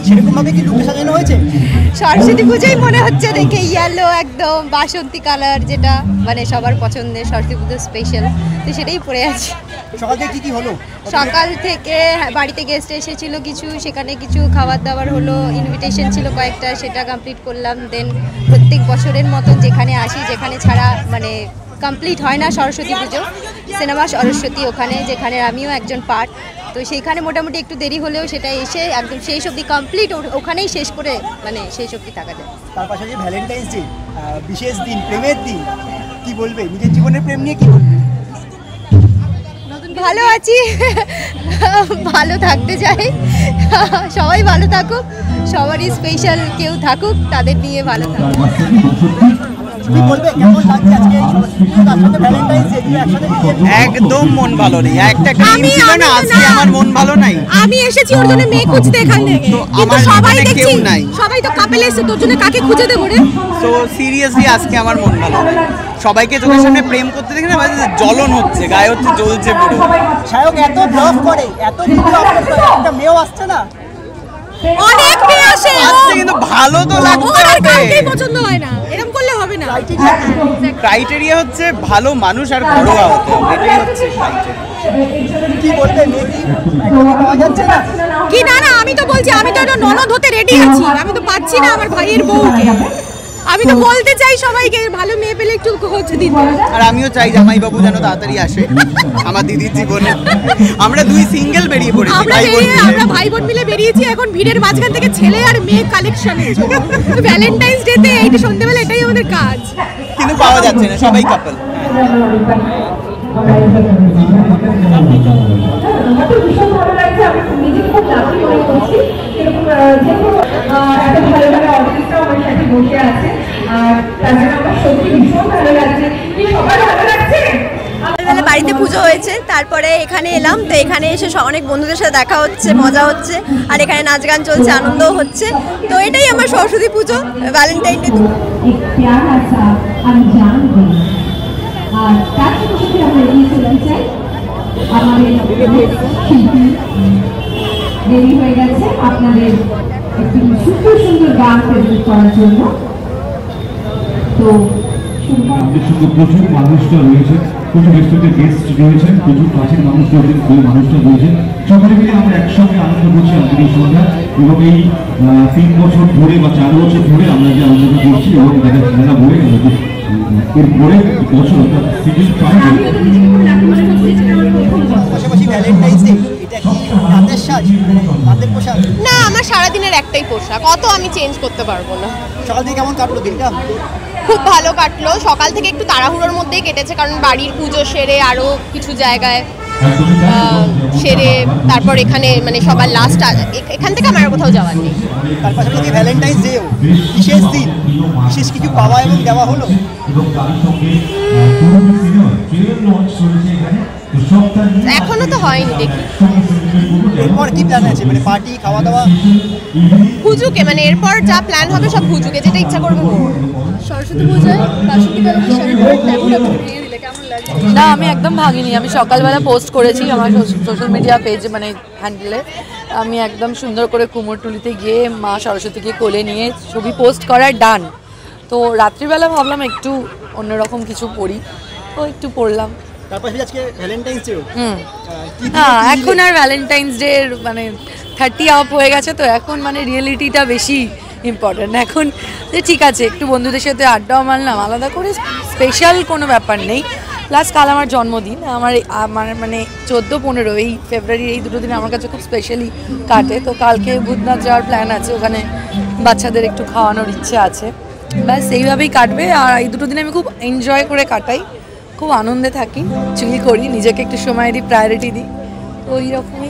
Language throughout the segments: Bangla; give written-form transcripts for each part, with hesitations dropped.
সেরকম ভাবে কি লুকটা সাজানো হয়েছে? সরস্বতী পুজোই মনে হচ্ছে দেখে, ইয়েলো একদম বাসন্তী কালার, যেটা মানে সবার পছন্দের সরস্বতী পুজো স্পেশাল, তো সেটাই পরে আছি। সকাল থেকে কি হলো? সকাল থেকে বাড়িতে গেস্ট এসেছিল কিছু, সেখানে কিছু খাবার দাবার হলো, ইনভিটেশন ছিল কয়েকটা, সেটা কমপ্লিট করলাম। দেন প্রত্যেক বছরের মতন যেখানে আসি, যেখানে ছাড়া মানে কমপ্লিট হয় না সরস্বতী পুজো, সিনেমা সরস্বতী, ওখানে যেখানে আমিও একজন পার্ট, তো সেইখানে মোটামুটি একটু দেরি হলেও সেটা এসে একদম শেষ অবধি কমপ্লিট ওখানেই শেষ করে মানে শেষ অবধি থাকা যায়। তার পাশাপাশি ভ্যালেন্টাইন্স ডে, বিশেষ দিন, প্রেমের দিন, কি বলবে নিজের জীবনের প্রেম নিয়ে, কি বলবে? ভালো আছি, ভালো থাকতে চাই, সবাই ভালো থাকুক, সবারই স্পেশাল কেউ থাকুক, তাদের নিয়ে ভালো থাকুক। কি বলবে, কেমন লাগছে আজকে সরস্বতী পুজো তার সাথে ভ্যালেন্টাইন্স ডে একসাথে? একদম মন ভালো নেই, একটা দিন ছিল না আজকে আমার মন ভালো নাই। আমি এসেছি ওর জন্য মেয়ে খুঁজতে এখান থেকে, কিন্তু সবাই দেখছি সবাই তো কাপেল এসে, তোর জন্য কাকে খুঁজে দেবো রে? তো সিরিয়াসলি আজকে আমার মন ভালো নাই। সবাইকে চোখের সামনে প্রেম করতে দেখে না জ্বলন হচ্ছে, গায়ে হচ্ছে জ্বলছে পুরো। শায়ক এত ব্লগ করে, এত ভিডিও আপলোড করে, একটা মেয়েও আসছে না? অনেক মেয়ে আসে, কিন্তু ভালো তো লাগছে, কাউকেই পছন্দ হয় না, এরকম করলে হবে না। ক্রাইটেরিয়া হচ্ছে ভালো মানুষ আর ঘরোয়া হতে হবে, এটাই হচ্ছে ক্রাইটেরিয়া। কি বলবে, মেয়ে কি পাওয়া যাচ্ছে না? কি না না, আমি তো বলছি, আমি তো ননদ হতে রেডি আছি, আমি তো পাচ্ছি না আমার ভাইয়ের বউকে। আমি তো বলতে চাই সবাইকে, ভালো মেয়ে পেলে একটু খোঁজ দিন। আর আমিও চাই জামাইবাবু যেন তাড়াতাড়ি আসে আমার দিদির জীবনে। আমরা দুই সিঙ্গেল বেরিয়ে পড়েছি, আমরা ভাই বোন মিলে বেরিয়েছি, এখন ভিড়ের মাঝখান থেকে ছেলে আর মেয়ে কালেকশনে। ভ্যালেন্টাইন্স ডে তে এইটা সন্ধ্যেবেলা এটাই আমাদের কাজ, কিন্তু পাওয়া যাচ্ছে না, সবাই কাপল। ভীষণ ভালো লাগছে, আমি নিজে খুব লাকি মনে করছি। এত ভালো ভালো অডিয়েন্সরাও আমার সাথে বসে আছে, আর তার জন্য আমার সত্যি ভীষণ ভালো লাগছে। কি সবার ভালো লাগছে? সকালবেলা বাড়িতে পুজো হয়েছে, তারপরে এখানে এলাম, তো এখানে এসে অনেক বন্ধুদের সাথে দেখা হচ্ছে, মজা হচ্ছে, আর এখানে নাচ গান চলছে, আনন্দও হচ্ছে। তো এটাই আমার সরস্বতী পুজো, ভ্যালেন্টাইন ডে। আমি জানবো, আর তার সাথে আমরা এগিয়ে চলতে চাই। আমাদের শিল্পী দেরি হয়ে গেছে আপনাদের একটি সুন্দর সুন্দর গান প্রেজেন্ট করার জন্য। তো আমাদের সঙ্গে প্রচুর মানুষটা রয়েছে, প্রচুর রেসপেক্টেড গেস্ট রয়েছেন, প্রচুর কাছের মানুষ রয়েছেন, প্রিয় মানুষটা রয়েছেন, সকলে মিলে আমরা একসঙ্গে আনন্দ করছি আজকের এই সন্ধ্যা। এবং এই 3 বছর ধরে বা 4 বছর ধরে আমরা যে আনন্দ করছি, এবং যারা খেলা বলে এরপরে বছর অর্থাৎ সিজন 5 পাশাপাশি ভ্যালেন্টাইন্স ডে, এটা কি রাতের সাজ, রাতের পোশাক? না, আমার সারাদিনের একটাই পোশাক, অত আমি চেঞ্জ করতে পারবো না। সকাল থেকে কেমন কাটলো দিনটা? খুব ভালো কাটলো, সকাল থেকে একটু তাড়াহুড়োর মধ্যেই কেটেছে, কারণ বাড়ির পুজো সেরে আরও কিছু জায়গায় সেরে তারপর এখানে মানে সবার লাস্ট, এখান থেকে আমার কোথাও যাওয়ার নেই। তার পাশাপাশি ভ্যালেন্টাইন্স ডেও বিশেষ দিন, বিশেষ কিছু পাওয়া এবং দেওয়া হলো? এখনো তো হয়নি, দেখি এরপর কি প্ল্যান আছে, মানে পার্টি, খাওয়া দাওয়া? হুজুকে, মানে এরপর যা প্ল্যান হবে সব হুজুকে, যেটা ইচ্ছা করবে। সরস্বতী পুজোয় না, আমি একদম ভাগিনি। আমি সকালবেলা পোস্ট করেছি আমার সোশ্যাল মিডিয়া পেজ, মানে হ্যান্ডেলে। আমি একদম সুন্দর করে কুমোরটুলিতে গিয়ে মা সরস্বতীকে কোলে নিয়ে ছবি পোস্ট করার ডান। তো রাত্রিবেলা ভাবলাম একটু অন্যরকম কিছু পড়ি, তো একটু পড়লাম। তারপর আজকে ভ্যালেন্টাইন্স ডে। হ্যাঁ, এখন আর ভ্যালেন্টাইন্স ডে মানে 30 আপ হয়ে গেছে, তো এখন মানে রিয়েলিটিটা বেশি ইম্পর্টেন্ট এখন। যে ঠিক আছে, একটু বন্ধুদের সাথে আড্ডাও মারলাম, আলাদা করে স্পেশাল কোনো ব্যাপার নেই। প্লাস কাল আমার জন্মদিন, আমার মানে 14-15 এই ফেব্রুয়ারি, এই দুটো দিন আমার কাছে খুব স্পেশালি কাটে। তো কালকে ভূতনাথ যাওয়ার প্ল্যান আছে, ওখানে বাচ্চাদের একটু খাওয়ানোর ইচ্ছে আছে, ব্যাস এইভাবেই কাটবে। আর এই দুটো দিন আমি খুব এনজয় করে কাটাই, খুব আনন্দে থাকি, চিল করি, নিজেকে একটু সময় দিই, প্রায়োরিটি দিই। তো এইরকমই।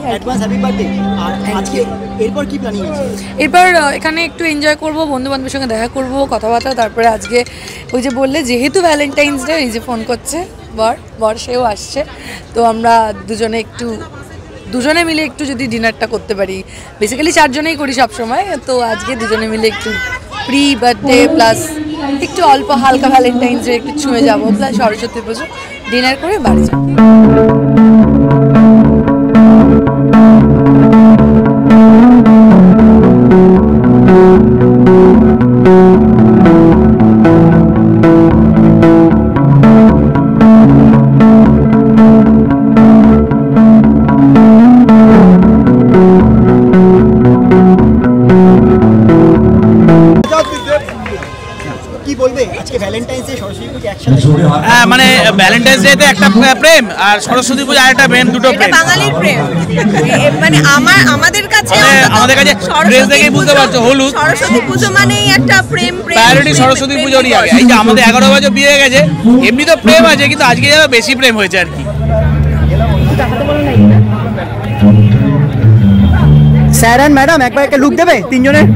এরপর কি প্ল্যানিং আছে? এরপর এখানে একটু এনজয় করবো, বন্ধু বান্ধবের সঙ্গে দেখা করবো, কথাবার্তা। তারপরে আজকে ওই যে বললে যেহেতু ভ্যালেন্টাইন্স ডে, এই যে ফোন করছে বর সেও আসছে, তো আমরা দুজনে মিলে একটু যদি ডিনারটা করতে পারি। বেসিক্যালি 4 জনেই করি সবসময়, তো আজকে দুজনে মিলে একটু প্রি বার্থডে প্লাস একটু অল্প হালকা ভ্যালেন্টাইন্স ডে একটু ছুঁয়ে যাবো, প্লাস সরস্বতী পুজো ডিনার করে বাড়ি যাবো। বলবে আজকে ভ্যালেন্টাইন্স ডে সরস্বতী পুজো একসাথে? হ্যাঁ মানে ভ্যালেন্টাইন্স ডেতে একটা প্রেম আর সরস্বতী পুজো আরেকটা প্রেম, দুটো প্রেম। বাঙালির প্রেম মানে আমাদের কাছে ড্রেস দেখেই বুঝতে পারছো হলুদ। সরস্বতী পুজো মানেই একটা প্রেম। প্রায়োরিটি সরস্বতী পুজোরই আগে। এই যে আমাদের 11 বছর বিয়ে হয়ে গেছে, এমনি তো প্রেম আছে কিন্তু আজকে যেন বেশি প্রেম হয়েছে আর কি। স্যার অ্যান্ড ম্যাডাম একবার একটা লুক দেবে তিনজনের?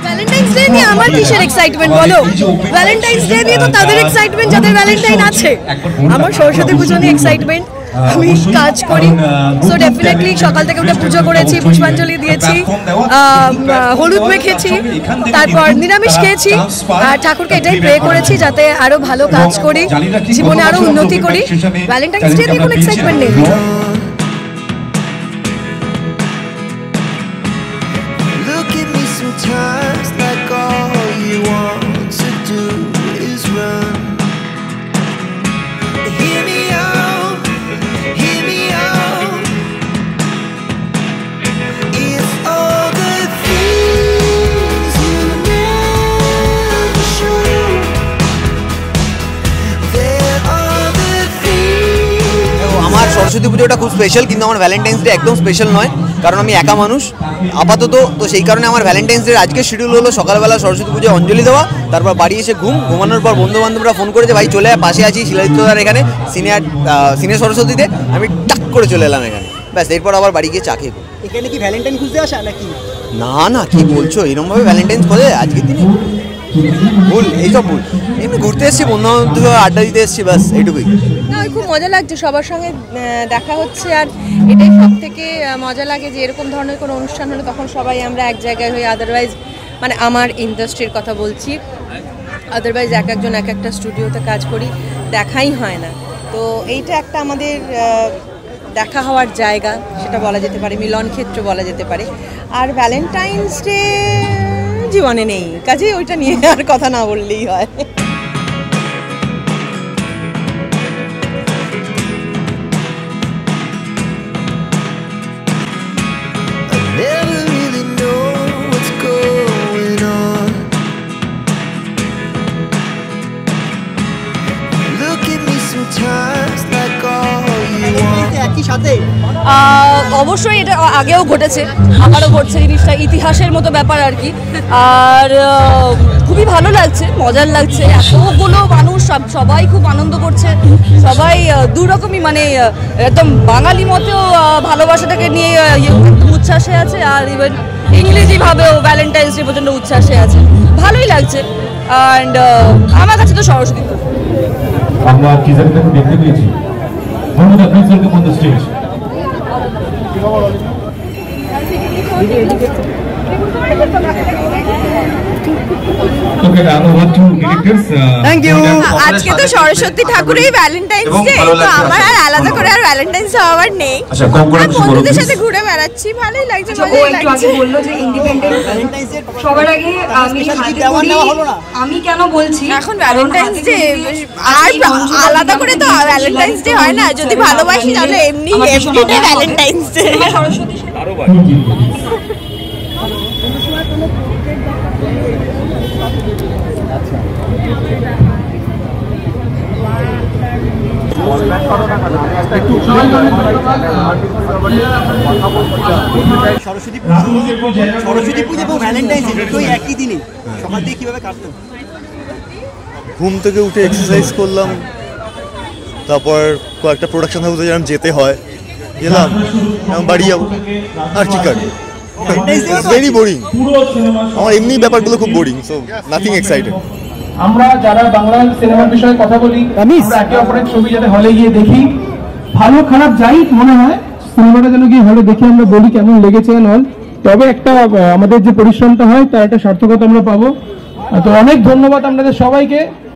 ভ্যালেন্টাইন্স ডে নিয়ে আমার কিসের এক্সাইটমেন্ট বলো? ভ্যালেন্টাইন্স ডে নিয়ে তো তাদের এক্সাইটমেন্ট যাদের ভ্যালেন্টাইন আছে। আমার সরস্বতী পুজো নিয়ে এক্সাইটমেন্ট। আমি কাজ করি, সো ডেফিনেটলি সকাল থেকে উঠে পুজো করেছি, পুষ্পাঞ্জলি দিয়েছি, হলুদ মেখেছি, তারপর নিরামিষ খেয়েছি আর ঠাকুরকে এটাই প্রে করেছি যাতে আরো ভালো কাজ করি, জীবনে আরো উন্নতি করি। ভ্যালেন্টাইন্স ডে নিয়ে কোনো এক্সাইটমেন্ট নেই। Sometimes like all you want to do is run. Hear me out, hear me out. It's all the things you never show. There are the things. আমার সরস্বতী পুজোটা খুব স্পেশাল, কিন্তু আমার ভ্যালেন্টাইন্স ডে একদম স্পেশাল নয়, কারণ আমি একা মানুষ আপাতত। তো সেই কারণে আমার ভ্যালেন্টাইন্স ডে আজকে শিডিউল হলো সকালবেলা সরস্বতী পুজোয় অঞ্জলি দেওয়া, তারপর বাড়ি এসে ঘুমানোর পর বন্ধু বান্ধবরা ফোন করেছে ভাই চলে পাশে আছি শিলাদিত্যদার এখানে সিনিয়র সরস্বতীতে, আমি টাক করে চলে এলাম এখানে, ব্যাস। এরপর আবার বাড়ি গিয়ে চা খেয়ে। এখানে কি ভ্যালেন্টাইন খুঁজতে আসা নাকি? না না, কি বলছো, এরকমভাবে ভ্যালেন্টাইন্স খোঁজে আজকের দিনে? ভুল, এইসব ভুল। এমনি ঘুরতে এসেছি, বন্ধু বান্ধব আড্ডা দিতে এসেছি, ব্যাস এইটুকুই। না, খুব মজা লাগছে, সবার সঙ্গে দেখা হচ্ছে। আর এটাই সব থেকে মজা লাগে যে এরকম ধরনের কোনো অনুষ্ঠান হলে তখন সবাই আমরা এক জায়গায় হই। আদারওয়াইজ মানে আমার ইন্ডাস্ট্রির কথা বলছি, আদারওয়াইজ এক একজন এক একটা স্টুডিওতে কাজ করি, দেখাই হয় না। তো এইটা একটা আমাদের দেখা হওয়ার জায়গা, সেটা বলা যেতে পারে, মিলন ক্ষেত্র বলা যেতে পারে। আর ভ্যালেন্টাইন্স ডে জীবনে নেই, কাজেই ওইটা নিয়ে আর কথা না বললেই হয়। Never really know what's going on. Look at me sometimes like all you want. একই সাথে অবশ্যই এটা আগেও ঘটেছে, আমারও ঘটছে জিনিসটা, ইতিহাসের মতো ব্যাপার আর কি। আর খুবই ভালো লাগছে, মজার লাগছে, এতগুলো মানুষ সবাই খুব আনন্দ করছে, সবাই দুরকমই মানে একদম বাঙালি মতেও ভালোবাসাটাকে নিয়ে উচ্ছ্বাসে আছে, আর ইভেন ইংরেজিভাবেও ভ্যালেন্টাইন্স ডে পর্যন্ত উচ্ছ্বাসে আছে, ভালোই লাগছে। অ্যান্ড আমার কাছে তো সরস্বতী আমরা টিজারটা দেখতে পেয়েছি। ধন্যবাদ, please welcome on the stage. আজকে তো সরস্বতী ঠাকুরের ভ্যালেন্টাইন্স ডে, তো আমার আর আলাদা করে আর ভ্যালেন্টাইন্স হওয়ার নেই। বন্ধুদের সাথে ঘুরে বেড়াচ্ছি, ভালোই লাগছে, মজাই লাগছে। বললো যে ইন্ডিপেন্ডেন্ট সবার আগে আমি কেন বলছি এখন ভ্যালেন্টাইন্স ডে আর আলাদা করে তো ভ্যালেন্টাইন্স ডে হয় না, যদি ভালোবাসি তাহলে এমনি everyday Valentine's day. Saraswati Saraswati পুজো এবং ভ্যালেন্টাইন্স ডে দুটোই একই দিনে, সকাল থেকে কীভাবে কাটতো? ঘুম থেকে উঠে এক্সারসাইজ করলাম, তারপর কয়েকটা প্রোডাকশন হাউসে যেরকম যেতে হয় গেলাম, এখন বাড়ি যাবো, আর কি কাটবে। ভেরি বোরিং, আমার এমনি ব্যাপারগুলো খুব বোরিং, সো নাথিং এক্সাইটেড। আমরা যারা বাংলা সিনেমার বিষয়ে কথা বলি, আমরা একে অপরের ছবি যাতে হলে গিয়ে দেখি, ভালো খারাপ যাই মনে হয় সিনেমাটা যেন গিয়ে হলে দেখে আমরা বলি কেমন লেগেছে নল, তবে একটা আমাদের যে পরিশ্রমটা হয় তার একটা সার্থকতা আমরা পাবো। তো অনেক ধন্যবাদ আপনাদের সবাইকে।